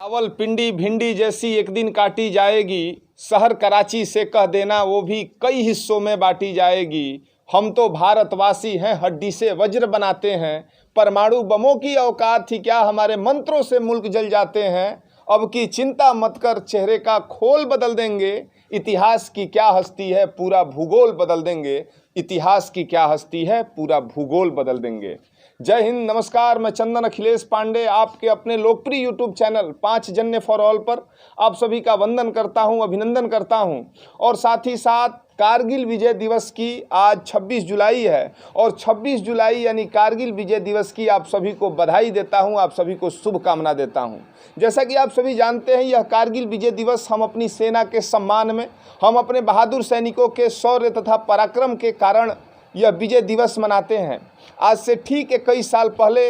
रावलपिंडी भिंडी जैसी एक दिन काटी जाएगी, शहर कराची से कह देना वो भी कई हिस्सों में बांटी जाएगी। हम तो भारतवासी हैं, हड्डी से वज्र बनाते हैं। परमाणु बमों की औकात थी क्या, हमारे मंत्रों से मुल्क जल जाते हैं। अब की चिंता मत कर, चेहरे का खोल बदल देंगे। इतिहास की क्या हस्ती है, पूरा भूगोल बदल देंगे। इतिहास की क्या हस्ती है, पूरा भूगोल बदल देंगे। जय हिंद, नमस्कार। मैं चंदन अखिलेश पांडे आपके अपने लोकप्रिय यूट्यूब चैनल 5 जन्य फॉर ऑल पर आप सभी का वंदन करता हूं, अभिनंदन करता हूं। और साथ ही साथ कारगिल विजय दिवस की आज 26 जुलाई है और 26 जुलाई यानी कारगिल विजय दिवस की आप सभी को बधाई देता हूं, आप सभी को शुभकामना देता हूं। जैसा कि आप सभी जानते हैं, यह कारगिल विजय दिवस हम अपनी सेना के सम्मान में, हम अपने बहादुर सैनिकों के शौर्य तथा पराक्रम के कारण यह विजय दिवस मनाते हैं। आज से ठीक 21 साल पहले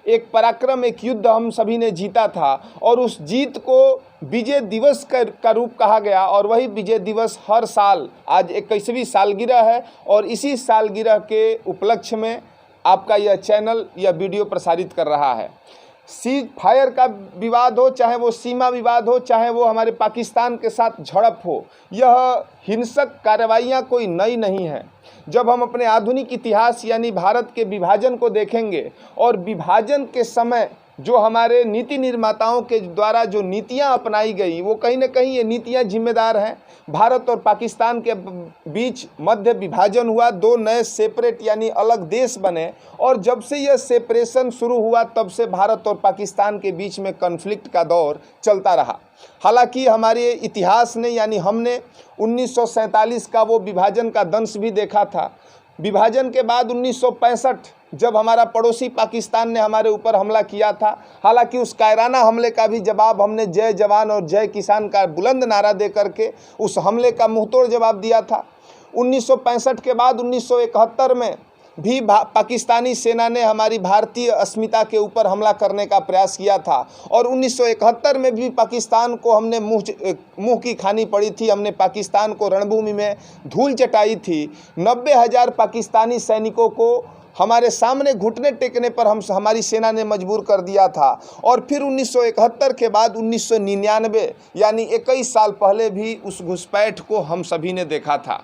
एक पराक्रम, एक युद्ध हम सभी ने जीता था और उस जीत को विजय दिवस का रूप कहा गया। और वही विजय दिवस हर साल, आज 21वीं सालगिरह है और इसी सालगिरह के उपलक्ष्य में आपका यह चैनल यह वीडियो प्रसारित कर रहा है। सीज फायर का विवाद हो, चाहे वो सीमा विवाद हो, चाहे वो हमारे पाकिस्तान के साथ झड़प हो, यह हिंसक कार्रवाइयाँ कोई नई नहीं है। जब हम अपने आधुनिक इतिहास यानी भारत के विभाजन को देखेंगे और विभाजन के समय जो हमारे नीति निर्माताओं के द्वारा जो नीतियां अपनाई गई, वो कहीं ना कहीं ये नीतियां जिम्मेदार हैं। भारत और पाकिस्तान के बीच मध्य विभाजन हुआ, 2 नए सेपरेट यानी अलग देश बने और जब से यह सेपरेशन शुरू हुआ तब से भारत और पाकिस्तान के बीच में कॉन्फ्लिक्ट का दौर चलता रहा। हालांकि हमारे इतिहास ने यानी हमने 1947 का वो विभाजन का दंश भी देखा था। विभाजन के बाद 1965 जब हमारा पड़ोसी पाकिस्तान ने हमारे ऊपर हमला किया था, हालांकि उस कायराना हमले का भी जवाब हमने जय जवान और जय किसान का बुलंद नारा दे करके उस हमले का मुंहतोड़ जवाब दिया था। 1965 के बाद 1971 में भी पाकिस्तानी सेना ने हमारी भारतीय अस्मिता के ऊपर हमला करने का प्रयास किया था और 1971 में भी पाकिस्तान को हमने मुंह की खानी पड़ी थी। हमने पाकिस्तान को रणभूमि में धूल चटाई थी। 90,000 पाकिस्तानी सैनिकों को हमारे सामने घुटने टेकने पर हमारी सेना ने मजबूर कर दिया था। और फिर 1971 के बाद 1999 यानी 21 साल पहले भी उस घुसपैठ को हम सभी ने देखा था।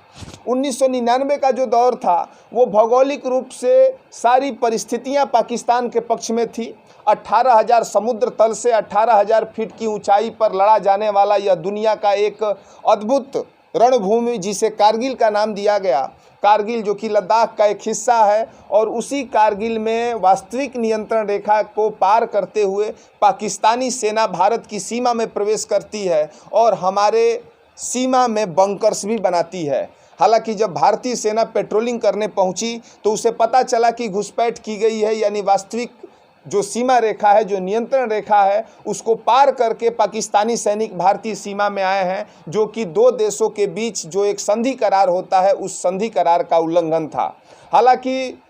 1999 का जो दौर था वो भौगोलिक रूप से सारी परिस्थितियां पाकिस्तान के पक्ष में थी। 18,000 समुद्र तल से 18,000 फीट की ऊंचाई पर लड़ा जाने वाला यह दुनिया का एक अद्भुत रणभूमि जिसे कारगिल का नाम दिया गया, कारगिल जो कि लद्दाख का एक हिस्सा है, और उसी कारगिल में वास्तविक नियंत्रण रेखा को पार करते हुए पाकिस्तानी सेना भारत की सीमा में प्रवेश करती है और हमारे सीमा में बंकर्स भी बनाती है। हालांकि जब भारतीय सेना पेट्रोलिंग करने पहुंची तो उसे पता चला कि घुसपैठ की गई है, यानी वास्तविक जो सीमा रेखा है, जो नियंत्रण रेखा है, उसको पार करके पाकिस्तानी सैनिक भारतीय सीमा में आए हैं, जो कि 2 देशों के बीच जो एक संधि करार होता है उस संधि करार का उल्लंघन था। हालांकि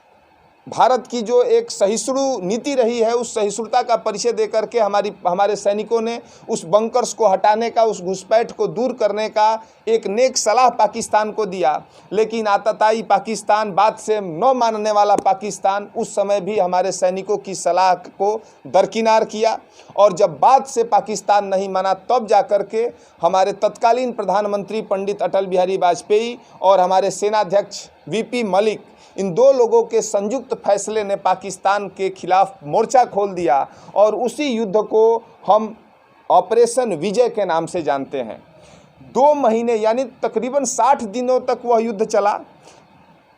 भारत की जो एक सहिष्णु नीति रही है, उस सहिष्णुता का परिचय देकर के हमारे सैनिकों ने उस बंकर्स को हटाने का, उस घुसपैठ को दूर करने का एक नेक सलाह पाकिस्तान को दिया। लेकिन आतताई पाकिस्तान, बात से न मानने वाला पाकिस्तान उस समय भी हमारे सैनिकों की सलाह को दरकिनार किया। और जब बात से पाकिस्तान नहीं माना तब जाकर के हमारे तत्कालीन प्रधानमंत्री पंडित अटल बिहारी वाजपेयी और हमारे सेनाध्यक्ष वीपी मलिक, इन 2 लोगों के संयुक्त फैसले ने पाकिस्तान के खिलाफ मोर्चा खोल दिया और उसी युद्ध को हम ऑपरेशन विजय के नाम से जानते हैं। 2 महीने यानी तकरीबन 60 दिनों तक वह युद्ध चला,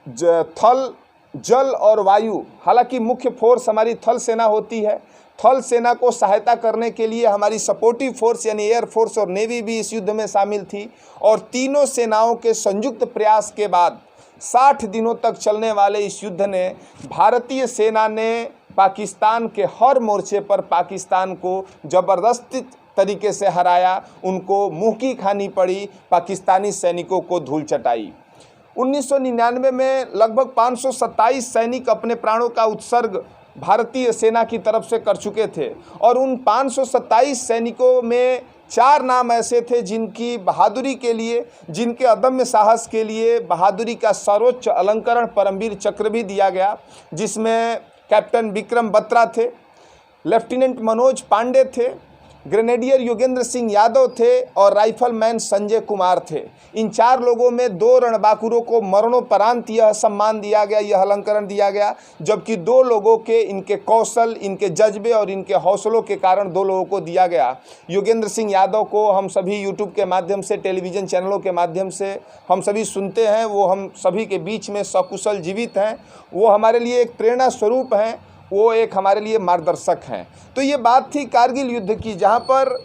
थल, जल और वायु। हालांकि मुख्य फोर्स हमारी थल सेना होती है। थल सेना को सहायता करने के लिए हमारी सपोर्टिव फोर्स यानी एयर फोर्स और नेवी भी इस युद्ध में शामिल थी। और तीनों सेनाओं के संयुक्त प्रयास के बाद 60 दिनों तक चलने वाले इस युद्ध ने भारतीय सेना ने पाकिस्तान के हर मोर्चे पर पाकिस्तान को जबरदस्ती तरीके से हराया, उनको मुंह की खानी पड़ी, पाकिस्तानी सैनिकों को धूल चटाई। 1999 में लगभग 527 सैनिक अपने प्राणों का उत्सर्ग भारतीय सेना की तरफ से कर चुके थे और उन 527 सैनिकों में 4 नाम ऐसे थे जिनकी बहादुरी के लिए, जिनके अदम्य साहस के लिए बहादुरी का सर्वोच्च अलंकरण परमवीर चक्र भी दिया गया, जिसमें कैप्टन विक्रम बत्रा थे, लेफ्टिनेंट मनोज पांडे थे, ग्रेनेडियर योगेंद्र सिंह यादव थे और राइफलमैन संजय कुमार थे। इन 4 लोगों में 2 रणबांकुरों को मरणोपरांत यह सम्मान दिया गया, यह अलंकरण दिया गया, जबकि 2 लोगों के इनके कौशल, इनके जज्बे और इनके हौसलों के कारण 2 लोगों को दिया गया। योगेंद्र सिंह यादव को हम सभी यूट्यूब के माध्यम से, टेलीविज़न चैनलों के माध्यम से हम सभी सुनते हैं, वो हम सभी के बीच में सकुशल जीवित हैं, वो हमारे लिए एक प्रेरणा स्वरूप हैं, वो एक हमारे लिए मार्गदर्शक हैं। तो ये बात थी कारगिल युद्ध की, जहाँ पर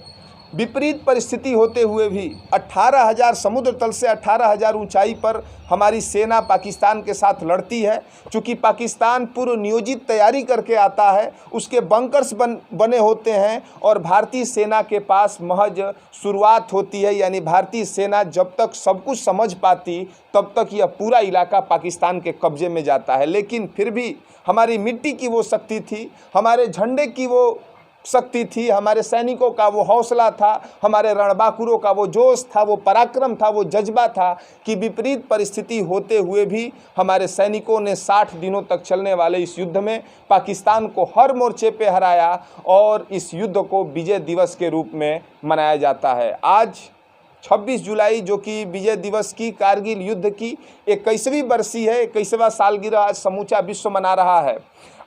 विपरीत परिस्थिति होते हुए भी 18,000 समुद्र तल से 18,000 ऊंचाई पर हमारी सेना पाकिस्तान के साथ लड़ती है। चूँकि पाकिस्तान पूर्व नियोजित तैयारी करके आता है, उसके बंकर्स बने होते हैं और भारतीय सेना के पास महज शुरुआत होती है, यानी भारतीय सेना जब तक सब कुछ समझ पाती तब तक यह पूरा इलाका पाकिस्तान के कब्जे में जाता है। लेकिन फिर भी हमारी मिट्टी की वो शक्ति थी, हमारे झंडे की वो शक्ति थी, हमारे सैनिकों का वो हौसला था, हमारे रणबांकुरों का वो जोश था, वो पराक्रम था, वो जज्बा था कि विपरीत परिस्थिति होते हुए भी हमारे सैनिकों ने 60 दिनों तक चलने वाले इस युद्ध में पाकिस्तान को हर मोर्चे पे हराया और इस युद्ध को विजय दिवस के रूप में मनाया जाता है। आज 26 जुलाई जो कि विजय दिवस की, कारगिल युद्ध की 21वीं बरसी है, 21वां सालगिरह आज समूचा विश्व मना रहा है।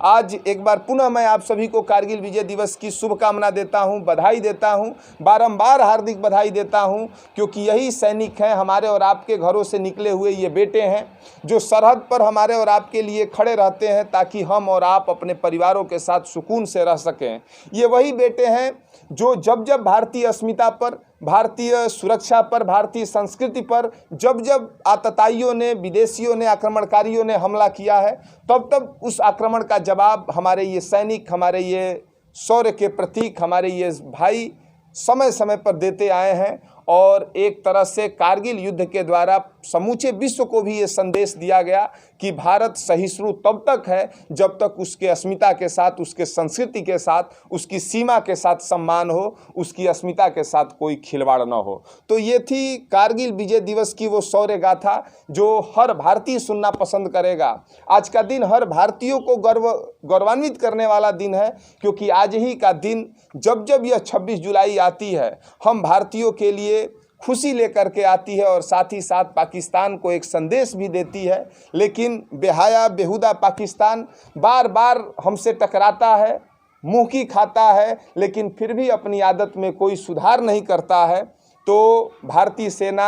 आज एक बार पुनः मैं आप सभी को कारगिल विजय दिवस की शुभकामना देता हूं, बधाई देता हूं, बारंबार हार्दिक बधाई देता हूं, क्योंकि यही सैनिक हैं, हमारे और आपके घरों से निकले हुए ये बेटे हैं जो सरहद पर हमारे और आपके लिए खड़े रहते हैं ताकि हम और आप अपने परिवारों के साथ सुकून से रह सकें। ये वही बेटे हैं जो जब जब भारतीय अस्मिता पर, भारतीय सुरक्षा पर, भारतीय संस्कृति पर जब जब आतताइयों ने, विदेशियों ने, आक्रमणकारियों ने हमला किया है, तब तब उस आक्रमण का जवाब हमारे ये सैनिक, हमारे ये शौर्य के प्रतीक, हमारे ये भाई समय समय पर देते आए हैं। और एक तरह से कारगिल युद्ध के द्वारा समूचे विश्व को भी ये संदेश दिया गया कि भारत सहिष्णु तब तक है जब तक उसके अस्मिता के साथ, उसके संस्कृति के साथ, उसकी सीमा के साथ सम्मान हो, उसकी अस्मिता के साथ कोई खिलवाड़ न हो। तो ये थी कारगिल विजय दिवस की वो शौर्य गाथा जो हर भारतीय सुनना पसंद करेगा। आज का दिन हर भारतीयों को गौरवान्वित करने वाला दिन है, क्योंकि आज ही का दिन जब जब यह 26 जुलाई आती है, हम भारतीयों के लिए खुशी लेकर के आती है और साथ ही साथ पाकिस्तान को एक संदेश भी देती है। लेकिन बेहया बेहुदा पाकिस्तान बार बार हमसे टकराता है, मुंह की खाता है, लेकिन फिर भी अपनी आदत में कोई सुधार नहीं करता है। तो भारतीय सेना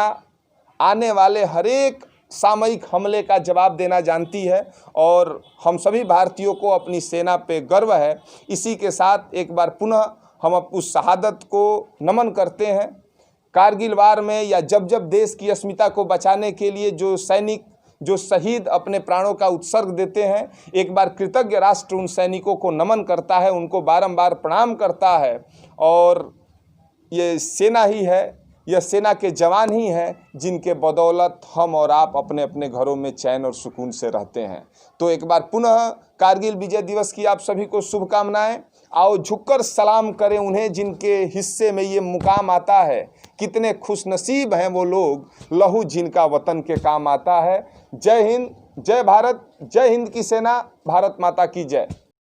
आने वाले हर एक सामयिक हमले का जवाब देना जानती है और हम सभी भारतीयों को अपनी सेना पे गर्व है। इसी के साथ एक बार पुनः हम उस शहादत को नमन करते हैं। कारगिल वार में या जब जब देश की अस्मिता को बचाने के लिए जो सैनिक, जो शहीद अपने प्राणों का उत्सर्ग देते हैं, एक बार कृतज्ञ राष्ट्र उन सैनिकों को नमन करता है, उनको बारंबार प्रणाम करता है। और ये सेना ही है, यह सेना के जवान ही हैं जिनके बदौलत हम और आप अपने अपने घरों में चैन और सुकून से रहते हैं। तो एक बार पुनः कारगिल विजय दिवस की आप सभी को शुभकामनाएं। आओ झुककर सलाम करें उन्हें जिनके हिस्से में ये मुकाम आता है। कितने खुशनसीब हैं वो लोग, लहू जिनका वतन के काम आता है। जय हिंद, जय भारत, जय हिंद की सेना, भारत माता की जय।